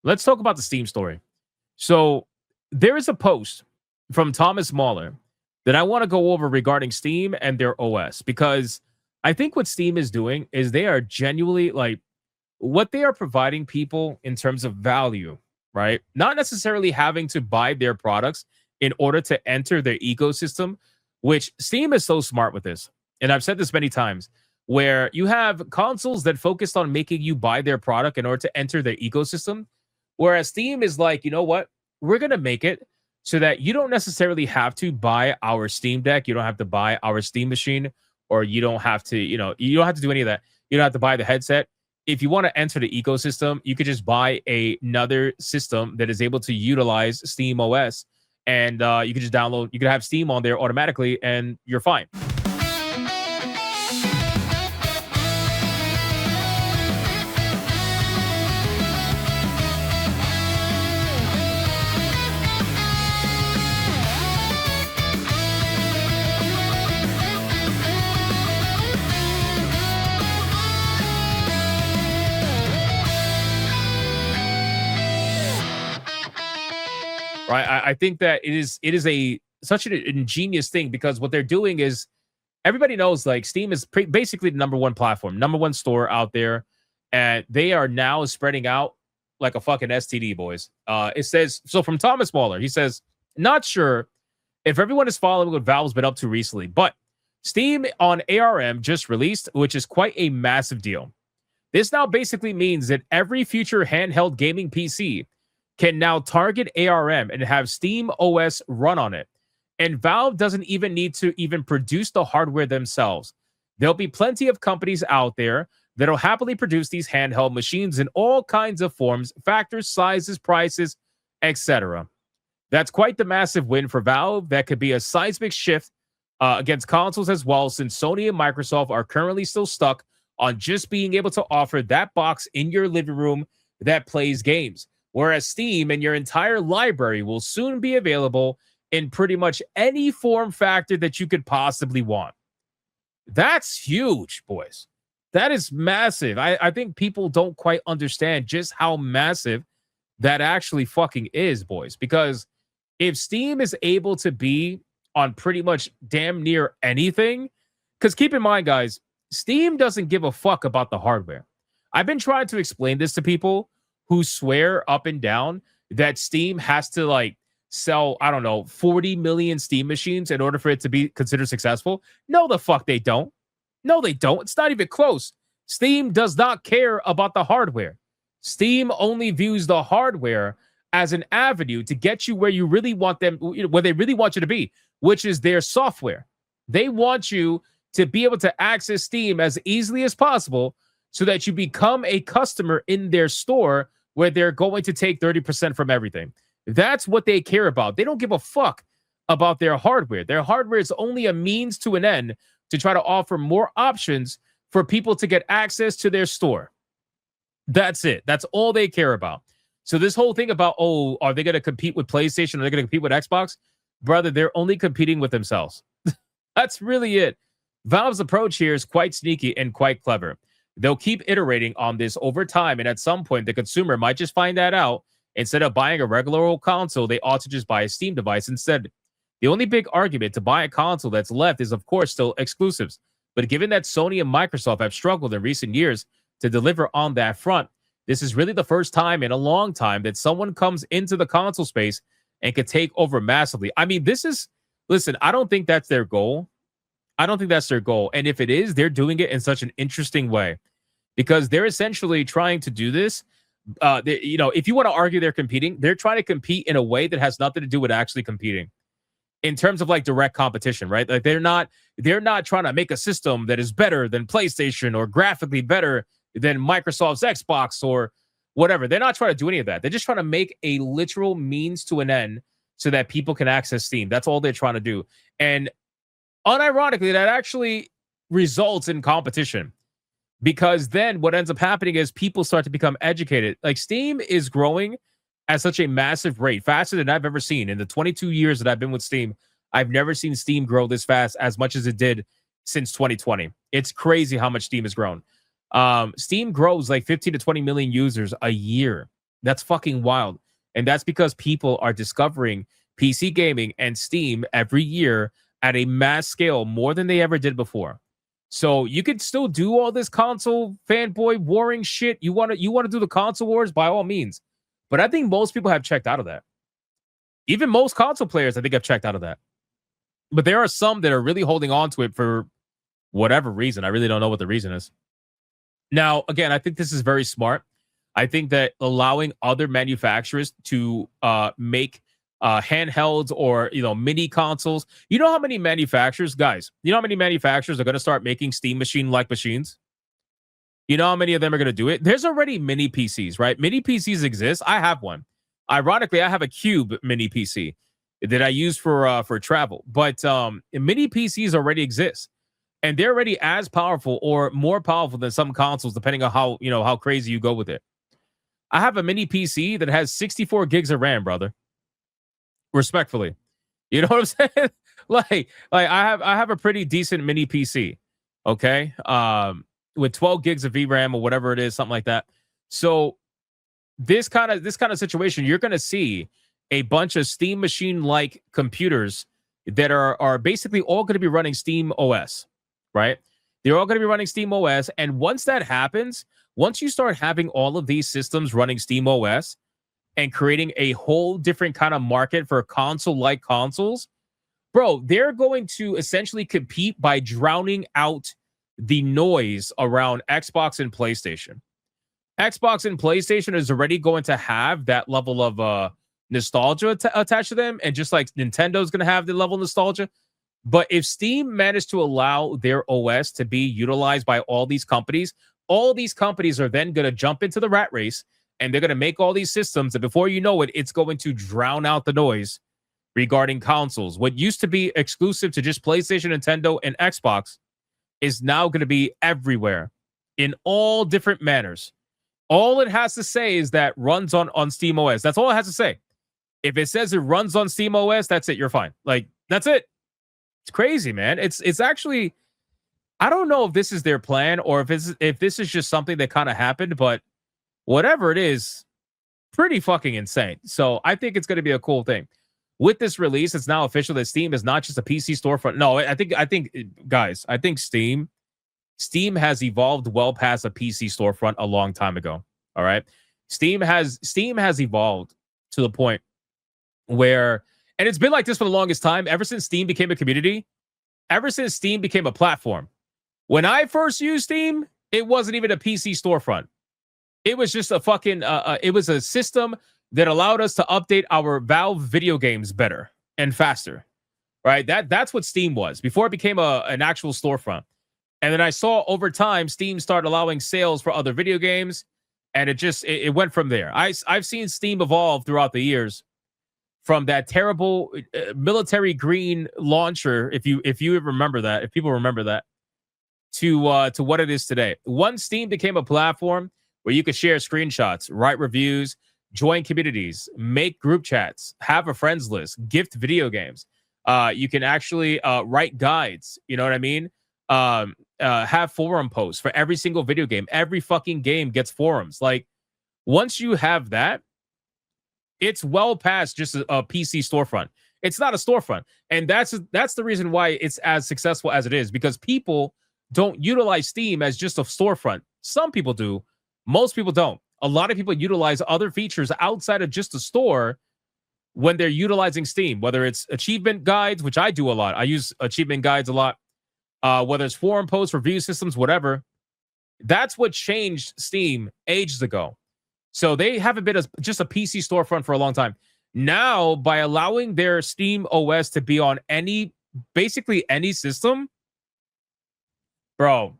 Let's talk about the Steam story. So there is a post from Thomas Mahler that I want to go over regarding Steam and their OS because I think what Steam is doing is they are genuinely like what they are providing people in terms of value, right? Not necessarily having to buy their products in order to enter their ecosystem, which Steam is so smart with this. And I've said this many times where you have consoles that focused on making you buy their product in order to enter their ecosystem. Whereas Steam is like, you know what? We're going to make it so that you don't necessarily have to buy our Steam Deck. You don't have to buy our Steam machine, or you don't have to, you don't have to do any of that. You don't have to buy the headset. If you want to enter the ecosystem, you could just buy another system that is able to utilize Steam OS, and you can just download. You can have Steam on there automatically, and you're fine. Right? I think that it is a such an ingenious thing because what they're doing is everybody knows like Steam is basically the number one platform, number one store out there, and they are now spreading out like a fucking STD, boys. It says so from Thomas Waller. He says, not sure if everyone is following what Valve's been up to recently, but Steam on ARM just released, which is quite a massive deal. This now basically means that every future handheld gaming PC can now target ARM and have Steam OS run on it. And Valve doesn't even need to even produce the hardware themselves. There'll be plenty of companies out there that'll happily produce these handheld machines in all kinds of forms, factors, sizes, prices, etc. That's quite the massive win for Valve. That could be a seismic shift against consoles as well, since Sony and Microsoft are currently still stuck on just being able to offer that box in your living room that plays games. Whereas Steam and your entire library will soon be available in pretty much any form factor that you could possibly want. That's huge, boys. That is massive. I think people don't quite understand just how massive that actually fucking is, boys. Because if Steam is able to be on pretty much damn near anything, because keep in mind, guys, Steam doesn't give a fuck about the hardware. I've been trying to explain this to people who swear up and down that Steam has to like sell, I don't know, 40 million Steam machines in order for it to be considered successful. No, the fuck they don't. No, they don't. It's not even close. Steam does not care about the hardware. Steam only views the hardware as an avenue to get you where you really want them, where they really want you to be, which is their software. They want you to be able to access Steam as easily as possible so that you become a customer in their store where they're going to take 30% from everything. That's what they care about. They don't give a fuck about their hardware. Their hardware is only a means to an end to try to offer more options for people to get access to their store. That's it. That's all they care about. So this whole thing about, oh, are they going to compete with PlayStation? Are they going to compete with Xbox? Brother, they're only competing with themselves. That's really it. Valve's approach here is quite sneaky and quite clever. They'll keep iterating on this over time, and at some point, the consumer might just find that out. Instead of buying a regular old console, they ought to just buy a Steam device instead. The only big argument to buy a console that's left is, of course, still exclusives. But given that Sony and Microsoft have struggled in recent years to deliver on that front, this is really the first time in a long time that someone comes into the console space and can take over massively. I mean, listen, I don't think that's their goal. I don't think that's their goal. And if it is, they're doing it in such an interesting way because they're essentially trying to do this. If you want to argue they're competing, they're trying to compete in a way that has nothing to do with actually competing in terms of like direct competition, right? Like they're not trying to make a system that is better than PlayStation or graphically better than Microsoft's Xbox or whatever. They're not trying to do any of that. They're just trying to make a literal means to an end so that people can access Steam. That's all they're trying to do. And unironically, that actually results in competition because then what ends up happening is people start to become educated. Like Steam is growing at such a massive rate, faster than I've ever seen. In the 22 years that I've been with Steam, I've never seen Steam grow this fast as much as it did since 2020. It's crazy how much Steam has grown. Steam grows like 15 to 20 million users a year. That's fucking wild. And that's because people are discovering PC gaming and Steam every year at a mass scale more than they ever did before. So you could still do all this console fanboy warring shit. You want to do the console wars by all means. But I think most people have checked out of that. Even most console players, I think, have checked out of that. But there are some that are really holding on to it for whatever reason. I really don't know what the reason is. Now, again, I think this is very smart. I think that allowing other manufacturers to make handhelds or mini consoles. You know how many manufacturers, guys? You know how many manufacturers are going to start making Steam machine-like machines? You know how many of them are going to do it? There's already mini PCs, right? Mini PCs exist. I have one. Ironically, I have a Cube mini PC that I use for travel. But mini PCs already exist, and they're already as powerful or more powerful than some consoles, depending on how crazy you go with it. I have a mini PC that has 64 gigs of RAM, brother. Respectfully, you know what I'm saying? like I have a pretty decent mini PC, okay, with 12 gigs of VRAM or whatever it is, something like that. So this kind of situation, you're going to see a bunch of Steam machine like computers that are basically all going to be running Steam OS, right? They're all going to be running Steam OS, and once that happens, once you start having all of these systems running Steam OS and creating a whole different kind of market for console-like consoles, bro, they're going to essentially compete by drowning out the noise around Xbox and PlayStation. Xbox and PlayStation is already going to have that level of nostalgia attached to them, and just like Nintendo's going to have the level of nostalgia. But if Steam managed to allow their OS to be utilized by all these companies are then going to jump into the rat race, and they're going to make all these systems, and before you know it, it's going to drown out the noise regarding consoles. What used to be exclusive to just PlayStation, Nintendo, and Xbox is now going to be everywhere in all different manners. All it has to say is that runs on Steam OS. That's all it has to say. If it says it runs on Steam OS, that's it. You're fine. Like, that's it. It's crazy, man. It's actually, I don't know if this is their plan or if this is just something that kind of happened, but whatever it is, pretty fucking insane. So I think it's going to be a cool thing. With this release, it's now official that Steam is not just a PC storefront. No, I think guys, I think Steam has evolved well past a PC storefront a long time ago. All right. Steam has evolved to the point where, and it's been like this for the longest time, ever since Steam became a community, ever since Steam became a platform. When I first used Steam, it wasn't even a PC storefront. It was just a fucking, it was a system that allowed us to update our Valve video games better and faster, right? That's what Steam was before it became an actual storefront. And then I saw over time, Steam started allowing sales for other video games, and it went from there. I've seen Steam evolve throughout the years from that terrible military green launcher, if you remember that, if people remember that, to what it is today. Once Steam became a platform where you could share screenshots, write reviews, join communities, make group chats, have a friends list, gift video games. You can actually write guides. You know what I mean? Have forum posts for every single video game. Every fucking game gets forums. Like, once you have that, it's well past just a PC storefront. It's not a storefront. And that's the reason why it's as successful as it is, because people don't utilize Steam as just a storefront. Some people do. Most people don't. A lot of people utilize other features outside of just a store when they're utilizing Steam, whether it's achievement guides, which I do a lot. I use achievement guides a lot. Whether it's forum posts, review systems, whatever. That's what changed Steam ages ago. So they haven't been just a PC storefront for a long time. Now, by allowing their Steam OS to be on basically any system, bro,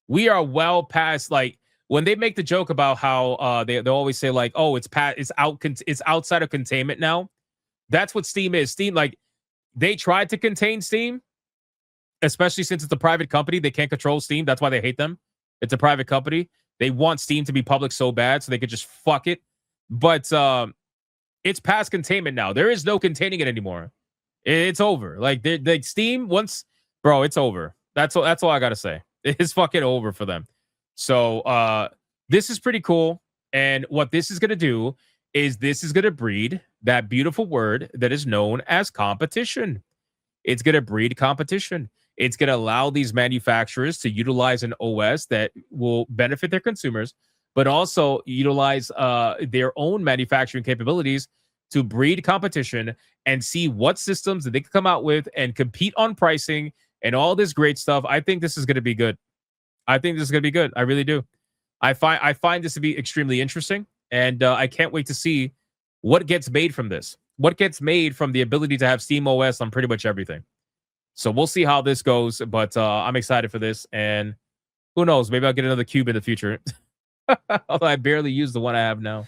we are well past, like, when they make the joke about how they always say, like, oh, it's outside of containment now. That's what Steam is. Steam, like, they tried to contain Steam, especially since it's a private company. They can't control Steam. That's why they hate them. It's a private company. They want Steam to be public so bad so they could just fuck it. But it's past containment now. There is no containing it anymore. It's over. Like Steam once, bro, it's over. That's all I gotta say. It's fucking over for them. So this is pretty cool. And what this is going to do is this is going to breed that beautiful word that is known as competition. It's going to breed competition. It's going to allow these manufacturers to utilize an OS that will benefit their consumers, but also utilize their own manufacturing capabilities to breed competition and see what systems that they can come out with and compete on pricing and all this great stuff. I think this is going to be good. I think this is going to be good. I really do. I find this to be extremely interesting, and I can't wait to see what gets made from this. What gets made from the ability to have Steam OS on pretty much everything. So we'll see how this goes, but I'm excited for this, and who knows? Maybe I'll get another cube in the future. Although I barely use the one I have now.